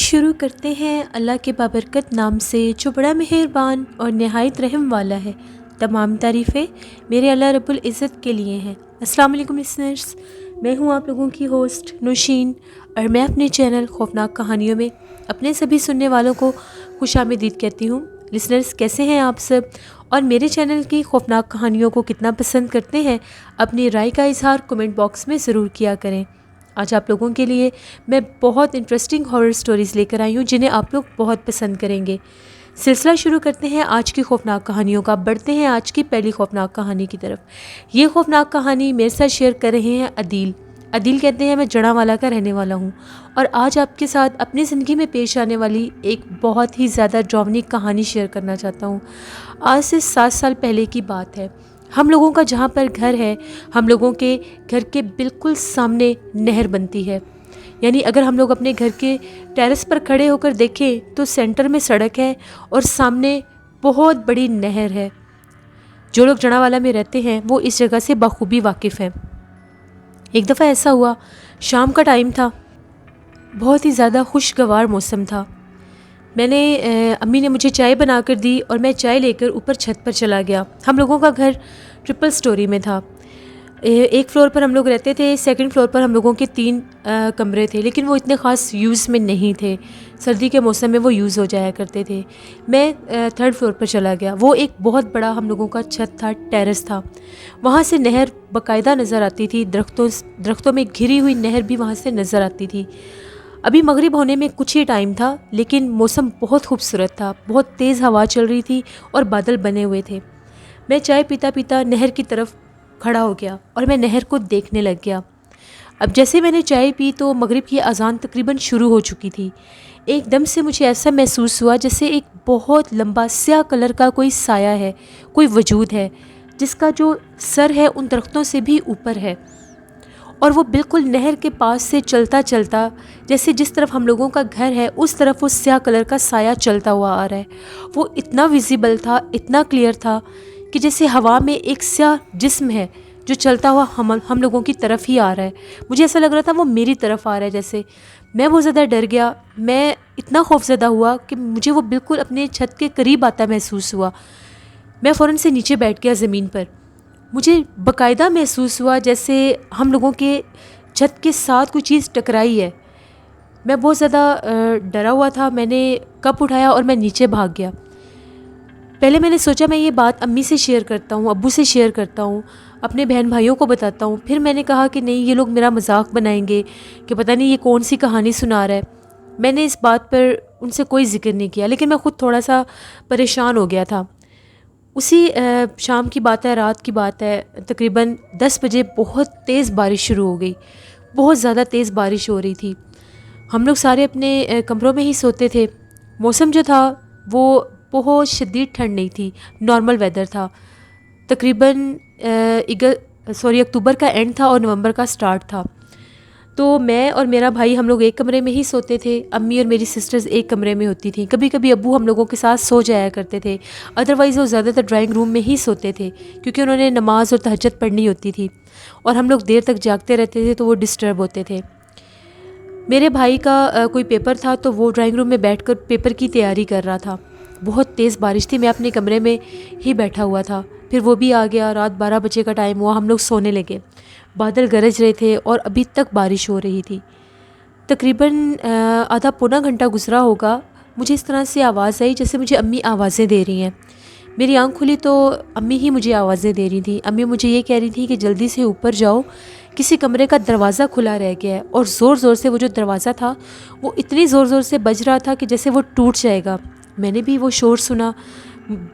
شروع کرتے ہیں اللہ کے بابرکت نام سے جو بڑا مہربان اور نہایت رحم والا ہے۔ تمام تعریفیں میرے اللہ رب العزت کے لیے ہیں۔ السلام علیکم لسنرز، میں ہوں آپ لوگوں کی ہوسٹ نوشین، اور میں اپنے چینل خوفناک کہانیوں میں اپنے سبھی سننے والوں کو خوش آمدید کہتی ہوں۔ لسنرز، کیسے ہیں آپ سب، اور میرے چینل کی خوفناک کہانیوں کو کتنا پسند کرتے ہیں؟ اپنی رائے کا اظہار کمنٹ باکس میں ضرور کیا کریں۔ آج آپ لوگوں کے لیے میں بہت انٹرسٹنگ ہارر سٹوریز لے کر آئی ہوں جنہیں آپ لوگ بہت پسند کریں گے۔ سلسلہ شروع کرتے ہیں آج کی خوفناک کہانیوں کا۔ بڑھتے ہیں آج کی پہلی خوفناک کہانی کی طرف۔ یہ خوفناک کہانی میرے ساتھ شیئر کر رہے ہیں عدیل۔ عدیل کہتے ہیں میں جڑاں والا کا رہنے والا ہوں، اور آج آپ کے ساتھ اپنی زندگی میں پیش آنے والی ایک بہت ہی زیادہ ڈراؤنی کہانی شیئر کرنا چاہتا ہوں۔ آج سے 7 سال پہلے کی بات ہے۔ ہم لوگوں کا جہاں پر گھر ہے، ہم لوگوں کے گھر کے بالکل سامنے نہر بنتی ہے۔ یعنی اگر ہم لوگ اپنے گھر کے ٹیرس پر کھڑے ہو کر دیکھیں تو سینٹر میں سڑک ہے اور سامنے بہت بڑی نہر ہے۔ جو لوگ جڑاں والا میں رہتے ہیں وہ اس جگہ سے بخوبی واقف ہیں۔ ایک دفعہ ایسا ہوا، شام کا ٹائم تھا، بہت ہی زیادہ خوشگوار موسم تھا۔ امی نے مجھے چائے بنا کر دی اور میں چائے لے کر اوپر چھت پر چلا گیا۔ ہم لوگوں کا گھر 3 سٹوری میں تھا۔ ایک فلور پر ہم لوگ رہتے تھے، سیکنڈ فلور پر ہم لوگوں کے 3 کمرے تھے، لیکن وہ اتنے خاص یوز میں نہیں تھے۔ سردی کے موسم میں وہ یوز ہو جایا کرتے تھے۔ میں 3rd فلور پر چلا گیا۔ وہ ایک بہت بڑا ہم لوگوں کا چھت تھا، ٹیرس تھا۔ وہاں سے نہر باقاعدہ نظر آتی تھی، درختوں میں گھری ہوئی نہر بھی وہاں سے نظر آتی تھی۔ ابھی مغرب ہونے میں کچھ ہی ٹائم تھا، لیکن موسم بہت خوبصورت تھا، بہت تیز ہوا چل رہی تھی اور بادل بنے ہوئے تھے۔ میں چائے پیتا پیتا نہر کی طرف کھڑا ہو گیا اور میں نہر کو دیکھنے لگ گیا۔ اب جیسے میں نے چائے پی تو مغرب کی اذان تقریباً شروع ہو چکی تھی۔ ایک دم سے مجھے ایسا محسوس ہوا جیسے ایک بہت لمبا سیاہ کلر کا کوئی سایہ ہے، کوئی وجود ہے جس کا جو سر ہے ان درختوں سے بھی اوپر ہے، اور وہ بالکل نہر کے پاس سے چلتا چلتا، جیسے جس طرف ہم لوگوں کا گھر ہے اس طرف وہ سیاہ کلر کا سایہ چلتا ہوا آ رہا ہے۔ وہ اتنا ویزیبل تھا، اتنا کلیئر تھا کہ جیسے ہوا میں ایک سیاہ جسم ہے جو چلتا ہوا ہم لوگوں کی طرف ہی آ رہا ہے۔ مجھے ایسا لگ رہا تھا وہ میری طرف آ رہا ہے جیسے۔ میں بہت زیادہ ڈر گیا، میں اتنا خوفزدہ ہوا کہ مجھے وہ بالکل اپنے چھت کے قریب آتا محسوس ہوا۔ میں فوراً سے نیچے بیٹھ گیا زمین پر۔ مجھے باقاعدہ محسوس ہوا جیسے ہم لوگوں کے چھت کے ساتھ کوئی چیز ٹکرائی ہے۔ میں بہت زیادہ ڈرا ہوا تھا۔ میں نے کپ اٹھایا اور میں نیچے بھاگ گیا۔ پہلے میں نے سوچا میں یہ بات امی سے شیئر کرتا ہوں، ابو سے شیئر کرتا ہوں، اپنے بہن بھائیوں کو بتاتا ہوں۔ پھر میں نے کہا کہ نہیں، یہ لوگ میرا مذاق بنائیں گے کہ پتہ نہیں یہ کون سی کہانی سنا رہا ہے۔ میں نے اس بات پر ان سے کوئی ذکر نہیں کیا، لیکن میں خود تھوڑا سا پریشان ہو گیا تھا۔ اسی شام کی بات ہے، رات کی بات ہے، تقریباً 10 بجے بہت تیز بارش شروع ہو گئی۔ بہت زیادہ تیز بارش ہو رہی تھی۔ ہم لوگ سارے اپنے کمروں میں ہی سوتے تھے۔ موسم جو تھا وہ بہت شدید ٹھنڈ نہیں تھی، نارمل ویدر تھا۔ تقریباً اکتوبر کا اینڈ تھا اور نومبر کا سٹارٹ تھا۔ تو میں اور میرا بھائی ہم لوگ ایک کمرے میں ہی سوتے تھے، امی اور میری سسٹرز ایک کمرے میں ہوتی تھیں۔ کبھی کبھی ابو ہم لوگوں کے ساتھ سو جایا کرتے تھے، ادروائز وہ زیادہ تر ڈرائنگ روم میں ہی سوتے تھے کیونکہ انہوں نے نماز اور تہجد پڑھنی ہوتی تھی، اور ہم لوگ دیر تک جاگتے رہتے تھے تو وہ ڈسٹرب ہوتے تھے۔ میرے بھائی کا کوئی پیپر تھا تو وہ ڈرائنگ روم میں بیٹھ کر پیپر کی تیاری کر رہا تھا۔ بہت تیز بارش تھی، میں اپنے کمرے میں ہی بیٹھا ہوا تھا۔ پھر وہ بھی آ گیا، رات 12 بجے کا ٹائم ہوا، ہم لوگ سونے لگے۔ بادل گرج رہے تھے اور ابھی تک بارش ہو رہی تھی۔ تقریباً آدھا پونا گھنٹہ گزرا ہوگا، مجھے اس طرح سے آواز آئی جیسے مجھے امی آوازیں دے رہی ہیں۔ میری آنکھ کھلی تو امی ہی مجھے آوازیں دے رہی تھیں۔ امی مجھے یہ کہہ رہی تھی کہ جلدی سے اوپر جاؤ، کسی کمرے کا دروازہ کھلا رہ گیا ہے، اور زور زور سے وہ جو دروازہ تھا وہ اتنی زور زور سے بج رہا تھا کہ جیسے وہ ٹوٹ جائے گا۔ میں نے بھی وہ شور سنا،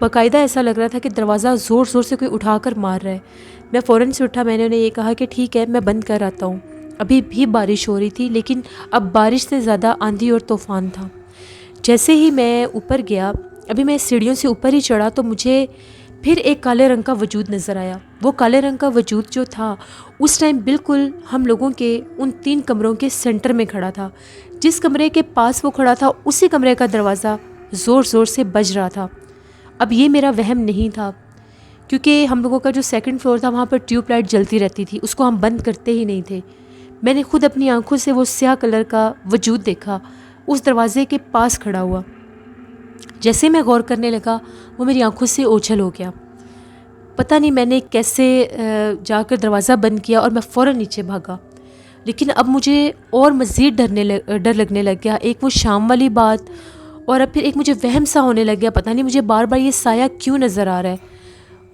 باقاعدہ ایسا لگ رہا تھا کہ دروازہ زور زور سے کوئی اٹھا کر مار رہا ہے۔ میں فوراً سے اٹھا، میں نے انہیں یہ کہا کہ ٹھیک ہے میں بند کر آتا ہوں۔ ابھی بھی بارش ہو رہی تھی، لیکن اب بارش سے زیادہ آندھی اور طوفان تھا۔ جیسے ہی میں اوپر گیا، ابھی میں سیڑھیوں سے اوپر ہی چڑھا تو مجھے پھر ایک کالے رنگ کا وجود نظر آیا۔ وہ کالے رنگ کا وجود جو تھا اس ٹائم بالکل ہم لوگوں کے ان 3 کمروں کے سینٹر میں کھڑا تھا۔ جس کمرے کے پاس وہ کھڑا تھا اسی کمرے کا دروازہ زور زور سے بج رہا تھا۔ اب یہ میرا وہم نہیں تھا، کیونکہ ہم لوگوں کا جو 2nd فلور تھا وہاں پر ٹیوب لائٹ جلتی رہتی تھی، اس کو ہم بند کرتے ہی نہیں تھے۔ میں نے خود اپنی آنکھوں سے وہ سیاہ کلر کا وجود دیکھا۔ اس دروازے کے پاس کھڑا ہوا۔ جیسے میں غور کرنے لگا وہ میری آنکھوں سے اوجھل ہو گیا۔ پتہ نہیں میں نے کیسے جا کر دروازہ بند کیا اور میں فوراً نیچے بھاگا، لیکن اب مجھے اور مزید ڈر لگنے لگ گیا۔ ایک وہ شام والی بات، اور اب پھر ایک مجھے وہم سا ہونے لگ گیا، پتہ نہیں مجھے بار بار یہ سایہ کیوں نظر آ رہا ہے۔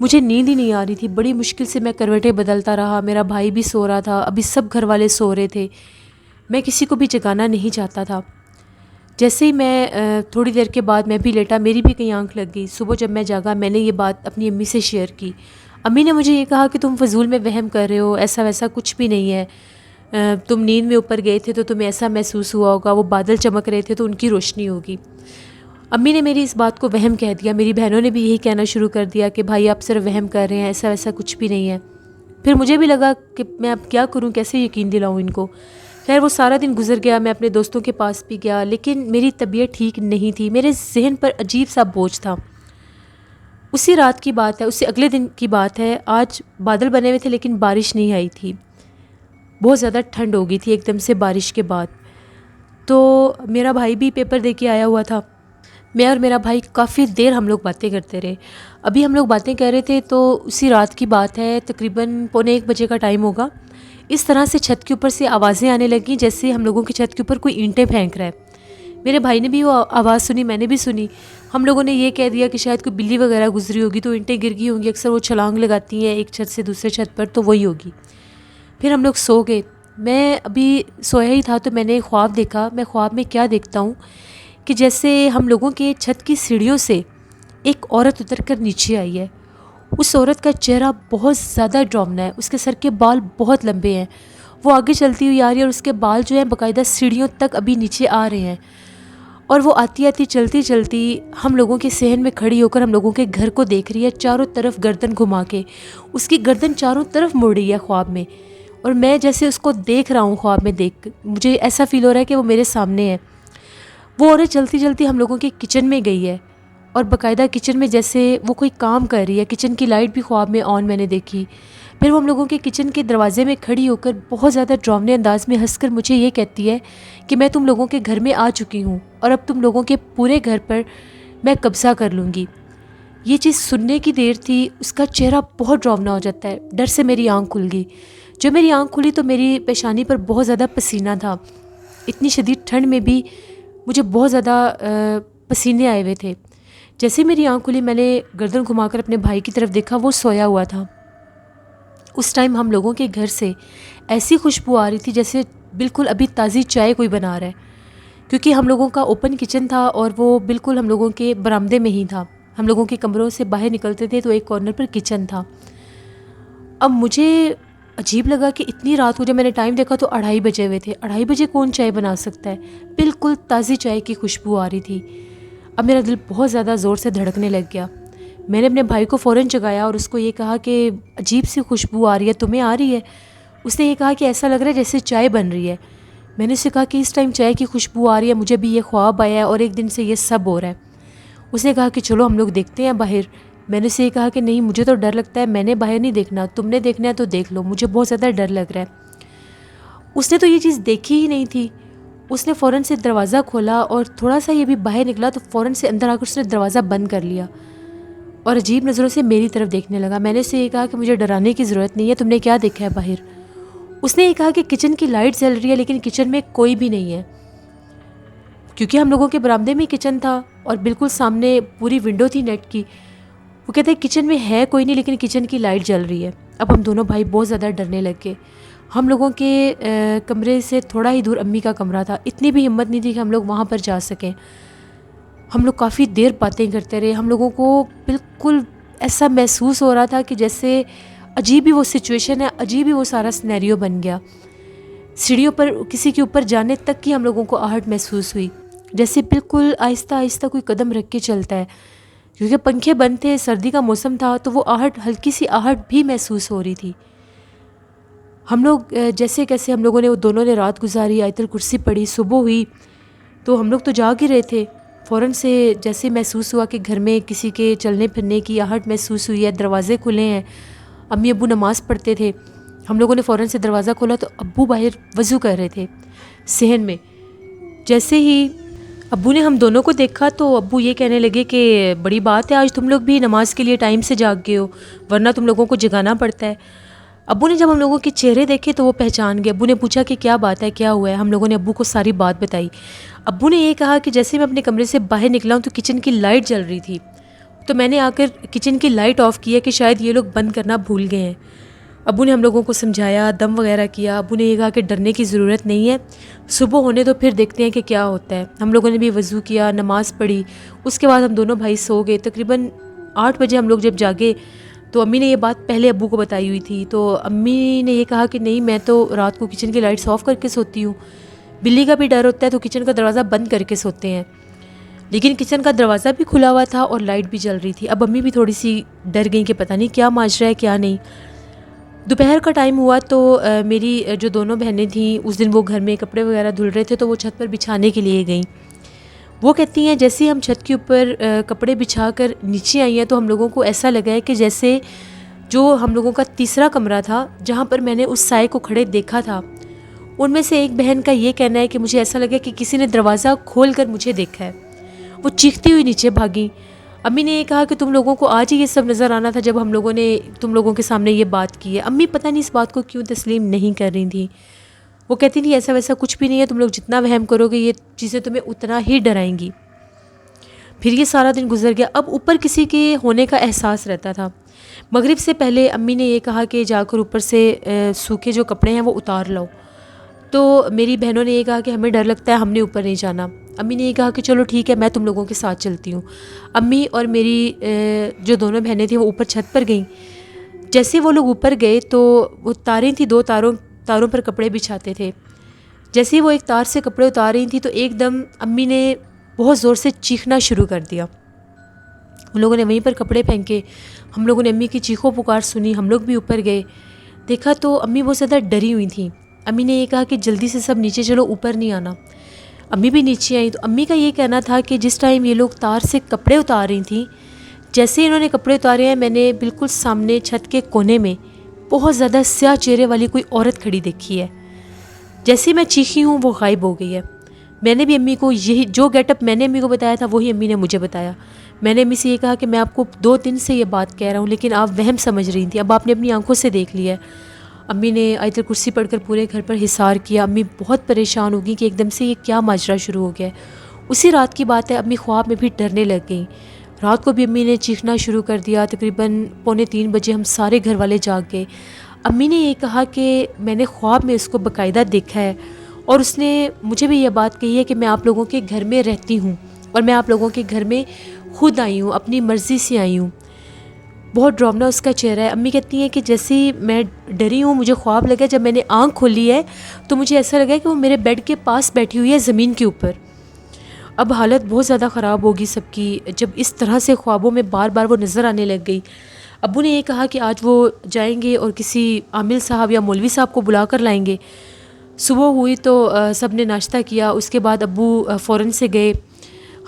مجھے نیند ہی نہیں آ رہی تھی، بڑی مشکل سے میں کروٹیں بدلتا رہا۔ میرا بھائی بھی سو رہا تھا، ابھی سب گھر والے سو رہے تھے، میں کسی کو بھی جگانا نہیں چاہتا تھا۔ جیسے ہی میں تھوڑی دیر کے بعد میں بھی لیٹا، میری بھی کہیں آنکھ لگ گئی۔ صبح جب میں جاگا میں نے یہ بات اپنی امی سے شیئر کی۔ امی نے مجھے یہ کہا کہ تم فضول میں وہم کر رہے ہو، ایسا ویسا کچھ بھی نہیں ہے، تم نیند میں اوپر گئے تھے تو تمہیں ایسا محسوس ہوا ہوگا، وہ بادل چمک رہے تھے تو ان کی روشنی ہوگی۔ امی نے میری اس بات کو وہم کہہ دیا۔ میری بہنوں نے بھی یہی کہنا شروع کر دیا کہ بھائی آپ صرف وہم کر رہے ہیں، ایسا ویسا کچھ بھی نہیں ہے۔ پھر مجھے بھی لگا کہ میں اب کیا کروں، کیسے یقین دلاؤں ان کو۔ خیر وہ سارا دن گزر گیا، میں اپنے دوستوں کے پاس بھی گیا، لیکن میری طبیعت ٹھیک نہیں تھی، میرے ذہن پر عجیب سا بوجھ تھا۔ اسی رات کی بات ہے، اسی اگلے دن کی بات ہے، آج بادل بنے ہوئے تھے لیکن بارش نہیں آئی تھی، بہت زیادہ ٹھنڈ ہو گئی تھی ایک دم سے بارش کے بعد۔ تو میرا بھائی بھی پیپر دے کے آیا ہوا تھا، میں اور میرا بھائی کافی دیر ہم لوگ باتیں کرتے رہے۔ ابھی ہم لوگ باتیں کر رہے تھے تو اسی رات کی بات ہے، تقریباً 1:45 کا ٹائم ہوگا، اس طرح سے چھت کے اوپر سے آوازیں آنے لگیں جیسے ہم لوگوں کی چھت کے اوپر کوئی اینٹیں پھینک رہا ہے۔ میرے بھائی نے بھی وہ آواز سنی، میں نے بھی سنی۔ ہم لوگوں نے یہ کہہ دیا کہ شاید کوئی بلی وغیرہ گزری ہوگی تو اینٹیں گر گئی ہوں گی، اکثر وہ چھلانگ لگاتی ہیں ایک چھت سے دوسرے چھت پر، تو وہی ہوگی۔ پھر ہم لوگ سو گئے۔ میں ابھی سویا ہی تھا تو میں نے خواب دیکھا۔ میں خواب میں کیا دیکھتا ہوں کہ جیسے ہم لوگوں کے چھت کی سیڑھیوں سے ایک عورت اتر کر نیچے آئی ہے۔ اس عورت کا چہرہ بہت زیادہ ڈراؤنا ہے، اس کے سر کے بال بہت لمبے ہیں، وہ آگے چلتی ہوئی آ رہی ہے اور اس کے بال جو ہیں باقاعدہ سیڑھیوں تک ابھی نیچے آ رہے ہیں، اور وہ آتی آتی چلتی چلتی ہم لوگوں کے صحن میں کھڑی ہو کر ہم لوگوں کے گھر کو دیکھ رہی ہے، چاروں طرف گردن گھما کے۔ اس کی گردن چاروں طرف مڑ رہی ہے خواب میں، اور میں جیسے اس کو دیکھ رہا ہوں خواب میں، مجھے ایسا فیل ہو رہا ہے کہ وہ میرے سامنے ہے۔ وہ عورت چلتی چلتی ہم لوگوں کے کچن میں گئی ہے، اور باقاعدہ کچن میں جیسے وہ کوئی کام کر رہی ہے۔ کچن کی لائٹ بھی خواب میں آن میں نے دیکھی۔ پھر وہ ہم لوگوں کے کچن کے دروازے میں کھڑی ہو کر بہت زیادہ ڈراؤنے انداز میں ہنس کر مجھے یہ کہتی ہے کہ میں تم لوگوں کے گھر میں آ چکی ہوں اور اب تم لوگوں کے پورے گھر پر میں قبضہ کر لوں گی۔ یہ چیز سننے کی دیر تھی، اس کا چہرہ بہت ڈراؤنا ہو جاتا ہے۔ ڈر سے میری آنکھ کھل گئی۔ جو میری آنکھ کھلی تو میری پیشانی پر بہت زیادہ پسینہ تھا۔ اتنی شدید ٹھنڈ میں بھی مجھے بہت زیادہ پسینے آئے ہوئے تھے۔ جیسے میری آنکھ کھلی میں نے گردن گھما کر اپنے بھائی کی طرف دیکھا، وہ سویا ہوا تھا۔ اس ٹائم ہم لوگوں کے گھر سے ایسی خوشبو آ رہی تھی جیسے بالکل ابھی تازی چائے کوئی بنا رہا ہے، کیونکہ ہم لوگوں کا اوپن کچن تھا اور وہ بالکل ہم لوگوں کے برآمدے میں ہی تھا۔ ہم لوگوں کے کمروں سے باہر نکلتے تھے تو ایک کارنر پر کچن تھا۔ اب مجھے عجیب لگا کہ اتنی رات کو، جب میں نے ٹائم دیکھا تو 2:30 بجے ہوئے تھے۔ 2:30 بجے کون چائے بنا سکتا ہے؟ بالکل تازی چائے کی خوشبو آ رہی تھی۔ اب میرا دل بہت زیادہ زور سے دھڑکنے لگ گیا۔ میں نے اپنے بھائی کو فوراً جگایا اور اس کو یہ کہا کہ عجیب سی خوشبو آ رہی ہے، تمہیں آ رہی ہے؟ اس نے یہ کہا کہ ایسا لگ رہا ہے جیسے چائے بن رہی ہے۔ میں نے اسے کہا کہ اس ٹائم چائے کی خوشبو آ رہی ہے، مجھے بھی یہ خواب آیا ہے اور ایک دن سے یہ سب ہو رہا ہے۔ اس نے کہا کہ چلو ہم لوگ دیکھتے ہیں باہر۔ میں نے اسے یہ کہا کہ نہیں، مجھے تو ڈر لگتا ہے، میں نے باہر نہیں دیکھنا، تم نے دیکھنا ہے تو دیکھ لو، مجھے بہت زیادہ ڈر لگ رہا ہے۔ اس نے تو یہ چیز دیکھی ہی نہیں تھی۔ اس نے فوراً سے دروازہ کھولا اور تھوڑا سا یہ بھی باہر نکلا تو فوراً سے اندر آ کر اس نے دروازہ بند کر لیا اور عجیب نظروں سے میری طرف دیکھنے لگا۔ میں نے اسے یہ کہا کہ مجھے ڈرانے کی ضرورت نہیں ہے، تم نے کیا دیکھا ہے باہر؟ اس نے یہ کہا کہ کچن کی لائٹ جل رہی ہے لیکن کچن میں کوئی بھی نہیں ہے، کیونکہ ہم لوگوں کے برآمدے میں کچن تھا اور بالکل سامنے پوری ونڈو تھی نیٹ کی۔ وہ کہتے ہیں کچن میں ہے کوئی نہیں لیکن کچن کی لائٹ جل رہی ہے۔ اب ہم دونوں بھائی بہت زیادہ ڈرنے لگ گئے۔ ہم لوگوں کے کمرے سے تھوڑا ہی دور امی کا کمرہ تھا، اتنی بھی ہمت نہیں تھی کہ ہم لوگ وہاں پر جا سکیں۔ ہم لوگ کافی دیر باتیں کرتے رہے۔ ہم لوگوں کو بالکل ایسا محسوس ہو رہا تھا کہ جیسے عجیب ہی وہ سچویشن ہے، عجیب ہی وہ سارا سینیریو بن گیا۔ سیڑھیوں پر کسی کے اوپر جانے تک کی ہم لوگوں کو آہٹ محسوس ہوئی، جیسے بالکل آہستہ آہستہ کوئی قدم رکھ کے چلتا ہے، کیونکہ پنکھے بند تھے، سردی کا موسم تھا تو وہ آہٹ، ہلکی سی آہٹ بھی محسوس ہو رہی تھی۔ ہم لوگ جیسے کیسے ہم لوگوں نے، وہ دونوں نے رات گزاری، آیت الکرسی پڑھی، صبح ہوئی تو ہم لوگ تو جاگ ہی رہے تھے۔ فوراً سے جیسے محسوس ہوا کہ گھر میں کسی کے چلنے پھرنے کی آہٹ محسوس ہوئی ہے، دروازے کھلے ہیں، امی ابو نماز پڑھتے تھے۔ ہم لوگوں نے فوراً سے دروازہ کھولا تو ابو باہر وضو کر رہے تھے صحن میں۔ جیسے ہی ابو نے ہم دونوں کو دیکھا تو ابو یہ کہنے لگے کہ بڑی بات ہے، آج تم لوگ بھی نماز کے لیے ٹائم سے جاگ گئے ہو، ورنہ تم لوگوں کو جگانا پڑتا ہے۔ ابو نے جب ہم لوگوں کے چہرے دیکھے تو وہ پہچان گئے۔ ابو نے پوچھا کہ کیا بات ہے، کیا ہوا ہے؟ ہم لوگوں نے ابو کو ساری بات بتائی۔ ابو نے یہ کہا کہ جیسے میں اپنے کمرے سے باہر نکلا ہوں تو کچن کی لائٹ جل رہی تھی، تو میں نے آ کر کچن کی لائٹ آف کی ہے کہ شاید یہ لوگ بند کرنا بھول گئے ہیں۔ ابو نے ہم لوگوں کو سمجھایا، دم وغیرہ کیا۔ ابو نے یہ کہا کہ ڈرنے کی ضرورت نہیں ہے، صبح ہونے تو پھر دیکھتے ہیں کہ کیا ہوتا ہے۔ ہم لوگوں نے بھی وضو کیا، نماز پڑھی، اس کے بعد ہم دونوں بھائی سو گئے۔ تقریباً 8 بجے ہم لوگ جب جاگے تو امی نے یہ بات پہلے ابو کو بتائی ہوئی تھی، تو امی نے یہ کہا کہ نہیں، میں تو رات کو کچن کی لائٹس آف کر کے سوتی ہوں، بلی کا بھی ڈر ہوتا ہے تو کچن کا دروازہ بند کر کے سوتے ہیں، لیکن کچن کا دروازہ بھی کھلا ہوا تھا اور لائٹ بھی جل رہی تھی۔ اب امی بھی تھوڑی سی ڈر گئیں کہ پتہ نہیں کیا ماجرا ہے کیا نہیں۔ دوپہر کا ٹائم ہوا تو میری جو دونوں بہنیں تھیں اس دن وہ گھر میں کپڑے وغیرہ دھل رہے تھے تو وہ چھت پر بچھانے کے لیے گئیں۔ وہ کہتی ہیں جیسے ہی ہم چھت کے اوپر کپڑے بچھا کر نیچے آئی ہیں تو ہم لوگوں کو ایسا لگا ہے کہ جیسے جو ہم لوگوں کا تیسرا کمرہ تھا جہاں پر میں نے اس سائے کو کھڑے دیکھا تھا، ان میں سے ایک بہن کا یہ کہنا ہے کہ مجھے ایسا لگا کہ کسی نے دروازہ کھول کر مجھے دیکھا ہے۔ وہ چیختی ہوئی نیچے بھاگیں۔ امی نے یہ کہا کہ تم لوگوں کو آج ہی یہ سب نظر آنا تھا جب ہم لوگوں نے تم لوگوں کے سامنے یہ بات کی ہے۔ امی پتہ نہیں اس بات کو کیوں تسلیم نہیں کر رہی تھیں۔ وہ کہتی تھیں ایسا ویسا کچھ بھی نہیں ہے، تم لوگ جتنا وہم کرو گے یہ چیزیں تمہیں اتنا ہی ڈرائیں گی۔ پھر یہ سارا دن گزر گیا۔ اب اوپر کسی کے ہونے کا احساس رہتا تھا۔ مغرب سے پہلے امی نے یہ کہا کہ جا کر اوپر سے سوکھے جو کپڑے ہیں وہ اتار لاؤ، تو میری بہنوں نے یہ کہا کہ ہمیں ڈر لگتا ہے، ہم نے اوپر نہیں جانا۔ امی نے یہ کہا کہ چلو ٹھیک ہے، میں تم لوگوں کے ساتھ چلتی ہوں۔ امی اور میری جو دونوں بہنیں تھیں وہ اوپر چھت پر گئیں۔ جیسے وہ لوگ اوپر گئے تو وہ تاریں تھیں، 2 تاروں پر کپڑے بچھاتے تھے۔ جیسے ہی وہ ایک تار سے کپڑے اتار رہی تھیں تو ایک دم امی نے بہت زور سے چیخنا شروع کر دیا۔ ان لوگوں نے وہیں پر کپڑے پھینکے۔ ہم لوگوں نے امی کی چیخوں پکار سنی، ہم لوگ بھی اوپر گئے، دیکھا تو امی بہت زیادہ ڈری ہوئی تھیں۔ امی نے یہ کہا کہ جلدی سے سب نیچے چلو، اوپر نہیں آنا۔ امی بھی نیچے آئیں تو امی کا یہ کہنا تھا کہ جس ٹائم یہ لوگ تار سے کپڑے اتار رہی تھیں، جیسے انہوں نے کپڑے اتارے ہیں میں نے بالکل سامنے چھت کے کونے میں بہت زیادہ سیاہ چہرے والی کوئی عورت کھڑی دیکھی ہے۔ جیسے میں چیخی ہوں وہ غائب ہو گئی ہے۔ میں نے بھی امی کو یہی جو گیٹ اپ میں نے امی کو بتایا تھا وہی امی نے مجھے بتایا۔ میں نے امی سے یہ کہا کہ میں آپ کو 2 دن سے یہ بات کہہ رہا ہوں لیکن آپ وہم سمجھ رہی تھیں، اب آپ نے اپنی آنکھوں سے دیکھ لیا ہے۔ امی نے آیت الکرسی پڑھ کر پورے گھر پر حصار کیا۔ امی بہت پریشان ہو گئی کہ ایک دم سے یہ کیا ماجرا شروع ہو گیا ہے۔ اسی رات کی بات ہے، امی خواب میں بھی ڈرنے لگ گئیں۔ رات کو بھی امی نے چیخنا شروع کر دیا۔ تقریباً 2:45 بجے ہم سارے گھر والے جاگ گئے۔ امی نے یہ کہا کہ میں نے خواب میں اس کو باقاعدہ دیکھا ہے اور اس نے مجھے بھی یہ بات کہی ہے کہ میں آپ لوگوں کے گھر میں رہتی ہوں اور میں آپ لوگوں کے گھر میں خود آئی ہوں، اپنی مرضی سے آئی ہوں۔ بہت ڈراؤنا اس کا چہرہ ہے۔ امی کہتی ہیں کہ جیسے ہی میں ڈری ہوں، مجھے خواب لگا، جب میں نے آنکھ کھولی ہے تو مجھے ایسا لگا کہ وہ میرے بیڈ کے پاس بیٹھی ہوئی ہے زمین کے اوپر۔ اب حالت بہت زیادہ خراب ہوگی سب کی جب اس طرح سے خوابوں میں بار بار وہ نظر آنے لگ گئی۔ ابو نے یہ کہا کہ آج وہ جائیں گے اور کسی عامل صاحب یا مولوی صاحب کو بلا کر لائیں گے۔ صبح ہوئی تو سب نے ناشتہ کیا، اس کے بعد ابو فوراً سے گئے،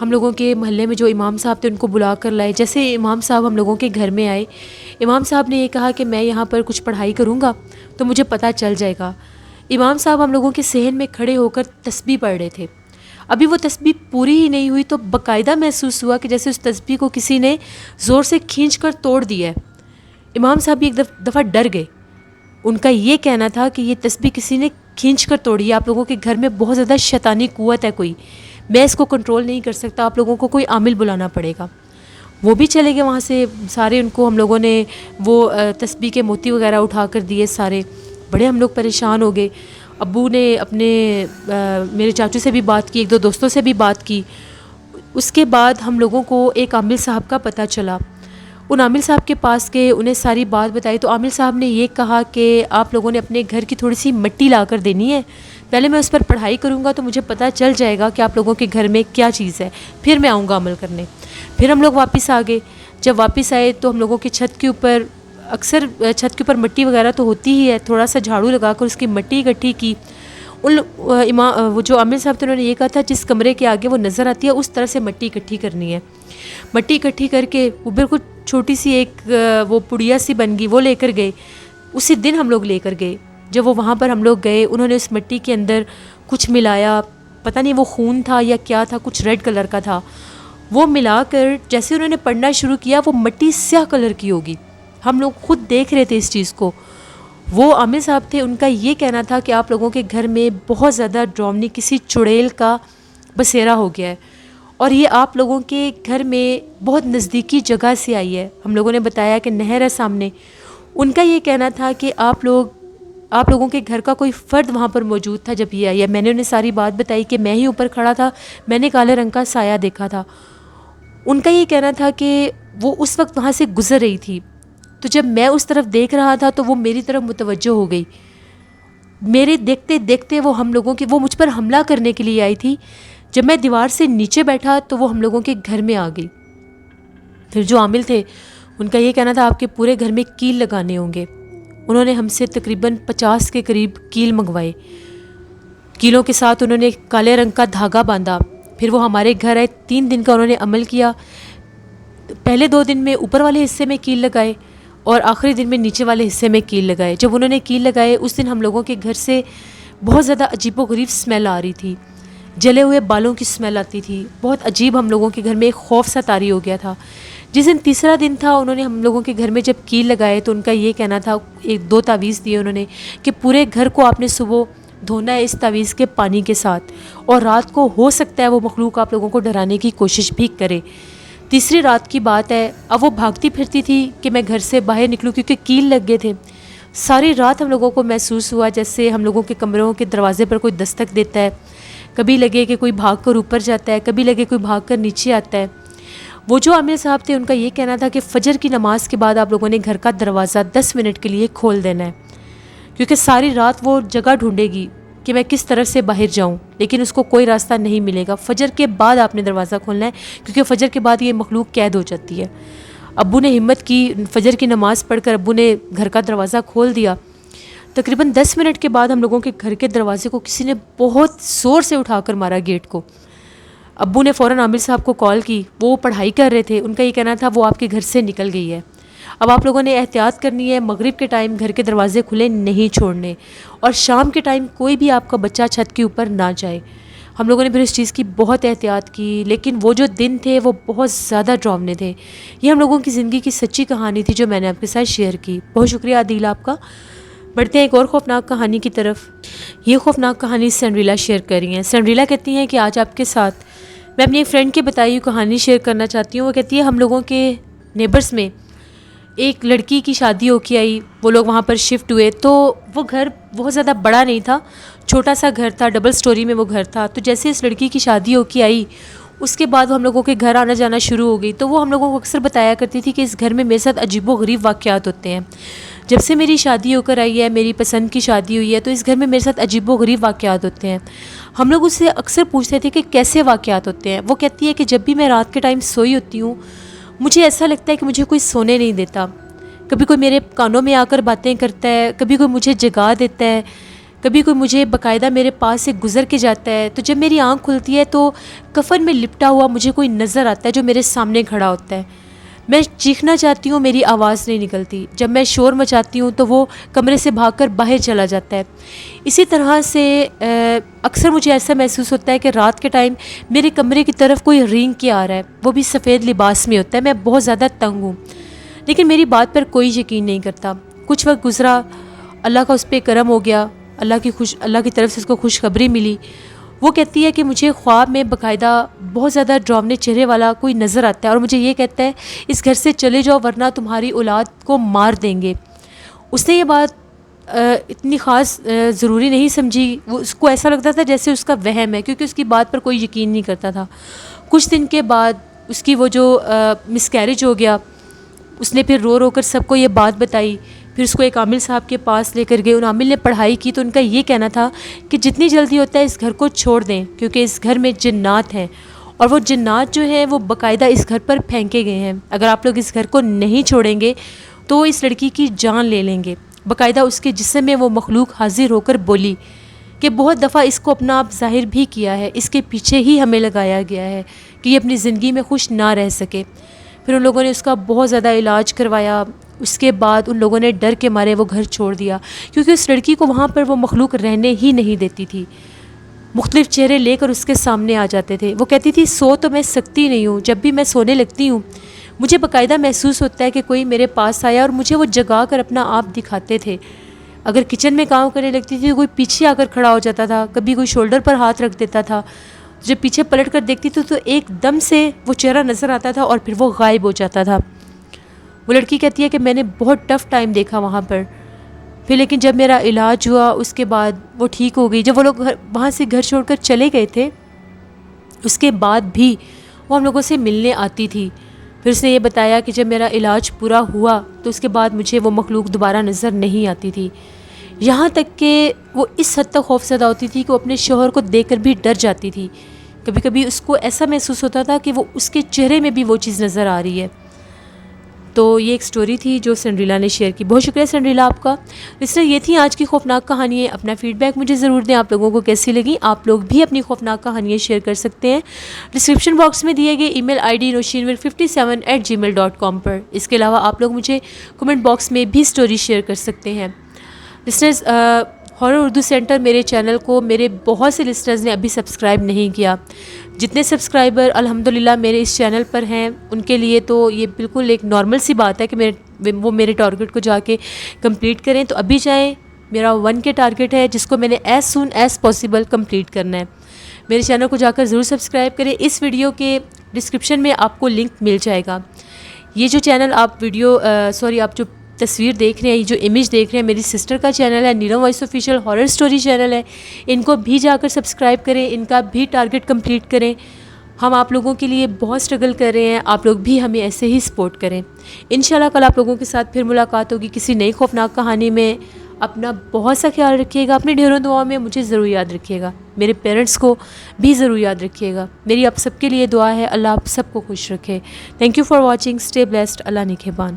ہم لوگوں کے محلے میں جو امام صاحب تھے ان کو بلا کر لائے۔ جیسے امام صاحب ہم لوگوں کے گھر میں آئے، امام صاحب نے یہ کہا کہ میں یہاں پر کچھ پڑھائی کروں گا تو مجھے پتہ چل جائے گا۔ امام صاحب ہم لوگوں کے صحن میں کھڑے ہو کر تسبیح پڑھ رہے تھے۔ ابھی وہ تسبیح پوری ہی نہیں ہوئی تو باقاعدہ محسوس ہوا کہ جیسے اس تسبیح کو کسی نے زور سے کھینچ کر توڑ دیا ہے۔ امام صاحب بھی ایک دفعہ ڈر گئے۔ ان کا یہ کہنا تھا کہ یہ تسبیح کسی نے کھینچ کر توڑی ہے، آپ لوگوں کے گھر میں بہت زیادہ شیطانی قوت ہے کوئی، میں اس کو کنٹرول نہیں کر سکتا، آپ لوگوں کو کوئی عامل بلانا پڑے گا۔ وہ بھی چلے گئے وہاں سے سارے، ان کو ہم لوگوں نے وہ تسبیح کے موتی وغیرہ اٹھا کر دیے سارے۔ بڑے ہم لوگ پریشان ہو گئے۔ ابو نے اپنے میرے چاچو سے بھی بات کی، 1-2 دوستوں سے بھی بات کی۔ اس کے بعد ہم لوگوں کو ایک عامل صاحب کا پتہ چلا۔ ان عامل صاحب کے پاس گئے، انہیں ساری بات بتائی تو عامل صاحب نے یہ کہا کہ آپ لوگوں نے اپنے گھر کی تھوڑی سی مٹی لا کر دینی ہے، پہلے میں اس پر پڑھائی کروں گا تو مجھے پتہ چل جائے گا کہ آپ لوگوں کے گھر میں کیا چیز ہے، پھر میں آؤں گا عمل کرنے۔ پھر ہم لوگ واپس آ گئے۔ جب واپس آئے تو ہم لوگوں کی چھت کے اوپر اکثر چھت کے اوپر مٹی وغیرہ تو ہوتی ہی ہے، تھوڑا سا جھاڑو لگا کر اس کی مٹی اکٹھی کی۔ وہ جو عامل صاحب تھے انہوں نے یہ کہا تھا جس کمرے کے آگے وہ نظر آتی ہے اس طرح سے مٹی اکٹھی کرنی ہے۔ مٹی اکٹھی کر کے وہ بالکل چھوٹی سی ایک وہ پڑیا سی بن گئی، وہ لے کر گئے۔ اسی دن ہم لوگ لے کر گئے۔ جب وہ وہاں پر ہم لوگ گئے، انہوں نے اس مٹی کے اندر کچھ ملایا، پتہ نہیں وہ خون تھا یا کیا تھا، کچھ ریڈ کلر کا تھا، وہ ملا کر جیسے انہوں نے پڑھنا شروع کیا وہ مٹی سیاہ کلر کی ہوگی. ہم لوگ خود دیکھ رہے تھے اس چیز کو. وہ عامر صاحب تھے، ان کا یہ کہنا تھا کہ آپ لوگوں کے گھر میں بہت زیادہ ڈراؤنی کسی چڑیل کا بسیرا ہو گیا ہے اور یہ آپ لوگوں کے گھر میں بہت نزدیکی جگہ سے آئی ہے. ہم لوگوں نے بتایا کہ نہر ہے سامنے. ان کا یہ کہنا تھا کہ آپ لوگوں کے گھر کا کوئی فرد وہاں پر موجود تھا جب یہ آئی ہے. میں نے انہیں ساری بات بتائی کہ میں ہی اوپر کھڑا تھا، میں نے کالے رنگ کا سایہ دیکھا تھا. ان کا یہ کہنا تھا کہ وہ اس وقت وہاں سے گزر رہی تھی، تو جب میں اس طرف دیکھ رہا تھا تو وہ میری طرف متوجہ ہو گئی. میرے دیکھتے دیکھتے وہ مجھ پر حملہ کرنے کے لیے آئی تھی. جب میں دیوار سے نیچے بیٹھا تو وہ ہم لوگوں کے گھر میں آ گئی. پھر جو عامل تھے ان کا یہ کہنا تھا آپ کے پورے گھر میں کیل لگانے ہوں گے. انہوں نے ہم سے تقریباً 50 کے قریب کیل منگوائے. کیلوں کے ساتھ انہوں نے کالے رنگ کا دھاگا باندھا. پھر وہ ہمارے گھر آئے. 3 دن کا انہوں نے عمل کیا. پہلے 2 دن میں اوپر والے حصے میں کیل لگائے اور آخری دن میں نیچے والے حصے میں کیل لگائے. جب انہوں نے کیل لگائے اس دن ہم لوگوں کے گھر سے بہت زیادہ عجیب و غریب اسمیل آ رہی تھی. جلے ہوئے بالوں کی اسمیل آتی تھی. بہت عجیب ہم لوگوں کے گھر میں ایک خوف سا طاری ہو گیا تھا. جس دن تیسرا دن تھا انہوں نے ہم لوگوں کے گھر میں جب کیل لگائے تو ان کا یہ کہنا تھا، 2 تعویذ دیے انہوں نے کہ پورے گھر کو آپ نے صبح دھونا ہے اس تعویذ کے پانی کے ساتھ، اور رات کو ہو سکتا ہے وہ مخلوق آپ لوگوں کو ڈرانے کی کوشش بھی کرے. تیسری رات کی بات ہے. اب وہ بھاگتی پھرتی تھی کہ میں گھر سے باہر نکلوں کیونکہ کیل لگ گئے تھے. ساری رات ہم لوگوں کو محسوس ہوا جیسے ہم لوگوں کے کمروں کے دروازے پر کوئی دستک دیتا ہے. کبھی لگے کہ کوئی بھاگ کر اوپر جاتا ہے، کبھی لگے کوئی بھاگ کر نیچے آتا ہے. وہ جو عامر صاحب تھے ان کا یہ کہنا تھا کہ فجر کی نماز کے بعد آپ لوگوں نے گھر کا دروازہ 10 منٹ کے لیے کھول دینا ہے، کیونکہ ساری رات وہ جگہ ڈھونڈے گی کہ میں کس طرف سے باہر جاؤں، لیکن اس کو کوئی راستہ نہیں ملے گا. فجر کے بعد آپ نے دروازہ کھولنا ہے کیونکہ فجر کے بعد یہ مخلوق قید ہو جاتی ہے. ابو نے ہمت کی، فجر کی نماز پڑھ کر ابو نے گھر کا دروازہ کھول دیا. تقریباً 10 منٹ کے بعد ہم لوگوں کے گھر کے دروازے کو کسی نے بہت زور سے اٹھا کر مارا، گیٹ کو. ابو نے فوراً عامر صاحب کو کال کی. وہ پڑھائی کر رہے تھے. ان کا یہ کہنا تھا وہ آپ کے گھر سے نکل گئی ہے. اب آپ لوگوں نے احتیاط کرنی ہے. مغرب کے ٹائم گھر کے دروازے کھلے نہیں چھوڑنے، اور شام کے ٹائم کوئی بھی آپ کا بچہ چھت کے اوپر نہ جائے. ہم لوگوں نے پھر اس چیز کی بہت احتیاط کی. لیکن وہ جو دن تھے وہ بہت زیادہ ڈراؤنے تھے. یہ ہم لوگوں کی زندگی کی سچی کہانی تھی جو میں نے آپ کے ساتھ شیئر کی. بہت شکریہ عادل آپ کا. بڑھتے ہیں ایک اور خوفناک کہانی کی طرف. یہ خوفناک کہانی سنڈریلا شیئر کر رہی ہیں. سنڈریلا کہتی ہیں کہ آج آپ کے ساتھ میں اپنی ایک فرینڈ کی بتائی ہوئی کہانی شیئر کرنا چاہتی ہوں. وہ کہتی ہے ہم لوگوں کے نیبرز میں ایک لڑکی کی شادی ہو کے آئی. وہ لوگ وہاں پر شفٹ ہوئے تو وہ گھر بہت زیادہ بڑا نہیں تھا، چھوٹا سا گھر تھا، ڈبل سٹوری میں وہ گھر تھا. تو جیسے اس لڑکی کی شادی ہو کے آئی اس کے بعد وہ ہم لوگوں کے گھر آنا جانا شروع ہو گئی. تو وہ ہم لوگوں کو اکثر بتایا کرتی تھی کہ اس گھر میں میرے ساتھ عجیب و غریب واقعات ہوتے ہیں. جب سے میری شادی ہو کر آئی ہے، میری پسند کی شادی ہوئی ہے، تو اس گھر میں میرے ساتھ عجیب و غریب واقعات ہوتے ہیں. ہم لوگ اس سے اکثر پوچھتے تھے کہ کیسے واقعات ہوتے ہیں. وہ کہتی ہے کہ جب بھی میں رات کے ٹائم سوئی ہوتی ہوں مجھے ایسا لگتا ہے کہ مجھے کوئی سونے نہیں دیتا. کبھی کوئی میرے کانوں میں آ کر باتیں کرتا ہے، کبھی کوئی مجھے جگا دیتا ہے، کبھی کوئی مجھے باقاعدہ میرے پاس سے گزر کے جاتا ہے. تو جب میری آنکھ کھلتی ہے تو کفن میں لپٹا ہوا مجھے کوئی نظر آتا ہے جو میرے سامنے کھڑا ہوتا ہے. میں چیخنا چاہتی ہوں، میری آواز نہیں نکلتی. جب میں شور مچاتی ہوں تو وہ کمرے سے بھاگ کر باہر چلا جاتا ہے. اسی طرح سے اکثر مجھے ایسا محسوس ہوتا ہے کہ رات کے ٹائم میرے کمرے کی طرف کوئی رینگ کے آ رہا ہے، وہ بھی سفید لباس میں ہوتا ہے. میں بہت زیادہ تنگ ہوں، لیکن میری بات پر کوئی یقین نہیں کرتا. کچھ وقت گزرا، اللہ کا اس پہ کرم ہو گیا، اللہ کی طرف سے اس کو خوشخبری ملی. وہ کہتی ہے کہ مجھے خواب میں باقاعدہ بہت زیادہ ڈراؤنے چہرے والا کوئی نظر آتا ہے اور مجھے یہ کہتا ہے اس گھر سے چلے جاؤ ورنہ تمہاری اولاد کو مار دیں گے. اس نے یہ بات اتنی خاص ضروری نہیں سمجھی. وہ اس کو ایسا لگتا تھا جیسے اس کا وہم ہے، کیونکہ اس کی بات پر کوئی یقین نہیں کرتا تھا. کچھ دن کے بعد اس کی وہ جو مسکیریج ہو گیا، اس نے پھر رو رو کر سب کو یہ بات بتائی. پھر اس کو ایک عامل صاحب کے پاس لے کر گئے. ان عامل نے پڑھائی کی تو ان کا یہ کہنا تھا کہ جتنی جلدی ہوتا ہے اس گھر کو چھوڑ دیں، کیونکہ اس گھر میں جنات ہیں اور وہ جنات جو ہیں وہ باقاعدہ اس گھر پر پھینکے گئے ہیں. اگر آپ لوگ اس گھر کو نہیں چھوڑیں گے تو وہ اس لڑکی کی جان لے لیں گے. باقاعدہ اس کے جسم میں وہ مخلوق حاضر ہو کر بولی کہ بہت دفعہ اس کو اپنا آپ ظاہر بھی کیا ہے، اس کے پیچھے ہی ہمیں لگایا گیا ہے کہ یہ اپنی زندگی میں خوش نہ رہ سکے. پھر ان لوگوں نے اس کا بہت زیادہ علاج کروایا. اس کے بعد ان لوگوں نے ڈر کے مارے وہ گھر چھوڑ دیا، کیونکہ اس لڑکی کو وہاں پر وہ مخلوق رہنے ہی نہیں دیتی تھی. مختلف چہرے لے کر اس کے سامنے آ جاتے تھے۔ وہ کہتی تھی سو تو میں سکتی نہیں ہوں، جب بھی میں سونے لگتی ہوں مجھے باقاعدہ محسوس ہوتا ہے کہ کوئی میرے پاس آیا، اور مجھے وہ جگا کر اپنا آپ دکھاتے تھے۔ اگر کچن میں کام کرنے لگتی تھی تو کوئی پیچھے آ کر کھڑا ہو جاتا تھا، کبھی کوئی شولڈر پر ہاتھ رکھ دیتا تھا، جب پیچھے پلٹ کر دیکھتی تھی تو ایک دم سے وہ چہرہ نظر آتا تھا اور پھر وہ غائب ہو جاتا تھا۔ وہ لڑکی کہتی ہے کہ میں نے بہت ٹف ٹائم دیکھا وہاں پر، پھر لیکن جب میرا علاج ہوا اس کے بعد وہ ٹھیک ہو گئی۔ جب وہ لوگ وہاں سے گھر چھوڑ کر چلے گئے تھے اس کے بعد بھی وہ ہم لوگوں سے ملنے آتی تھی۔ پھر اس نے یہ بتایا کہ جب میرا علاج پورا ہوا تو اس کے بعد مجھے وہ مخلوق دوبارہ نظر نہیں آتی تھی، یہاں تک کہ وہ اس حد تک خوفزدہ ہوتی تھی کہ وہ اپنے شوہر کو دیکھ کر بھی ڈر جاتی تھی۔ کبھی کبھی اس کو ایسا محسوس ہوتا تھا کہ وہ اس کے چہرے میں بھی وہ چیز نظر آ رہی ہے۔ تو یہ ایک سٹوری تھی جو سنڈریلا نے شیئر کی۔ بہت شکریہ سنڈریلا آپ کا۔ اس طرح یہ تھی آج کی خوفناک کہانی ہے۔ اپنا فیڈ بیک مجھے ضرور دیں، آپ لوگوں کو کیسی لگی۔ آپ لوگ بھی اپنی خوفناک کہانیاں شیئر کر سکتے ہیں ڈسکرپشن باکس میں دیے گئے ای میل آئی ڈی noshinwar57@gmail.com پر۔ اس کے علاوہ آپ لوگ مجھے کمنٹ باکس میں بھی سٹوری شیئر کر سکتے ہیں۔ لسنرز، ہارر اردو سینٹر میرے چینل کو میرے بہت سے لسنرز نے ابھی سبسکرائب نہیں کیا۔ جتنے سبسکرائبر الحمدللہ میرے اس چینل پر ہیں ان کے لیے تو یہ بالکل ایک نارمل سی بات ہے کہ وہ میرے ٹارگٹ کو جا کے کمپلیٹ کریں، تو ابھی جائیں۔ میرا 1 کے ٹارگٹ ہے جس کو میں نے as soon as possible complete کرنا ہے۔ میرے چینل کو جا کر ضرور سبسکرائب کریں۔ اس ویڈیو کے ڈسکرپشن میں آپ کو لنک مل جائے گا۔ یہ جو چینل آپ آپ جو تصویر دیکھ رہے ہیں، یہ جو امیج دیکھ رہے ہیں، میری سسٹر کا چینل ہے، Neelam voice official horror story channel ہے۔ ان کو بھی جا کر سبسکرائب کریں، ان کا بھی ٹارگٹ کمپلیٹ کریں۔ ہم آپ لوگوں کے لیے بہت سٹرگل کر رہے ہیں، آپ لوگ بھی ہمیں ایسے ہی سپورٹ کریں۔ انشاءاللہ کل آپ لوگوں کے ساتھ پھر ملاقات ہوگی کسی نئی خوفناک کہانی میں۔ اپنا بہت سا خیال رکھیے گا، اپنے ڈھیروں دعاؤں میں مجھے ضرور یاد رکھیے گا، میرے پیرنٹس کو بھی ضرور یاد رکھیے گا۔ میری آپ سب کے لیے دعا ہے، اللہ آپ سب کو خوش رکھے۔ Thank you for watching, stay blessed, Allah نگہبان۔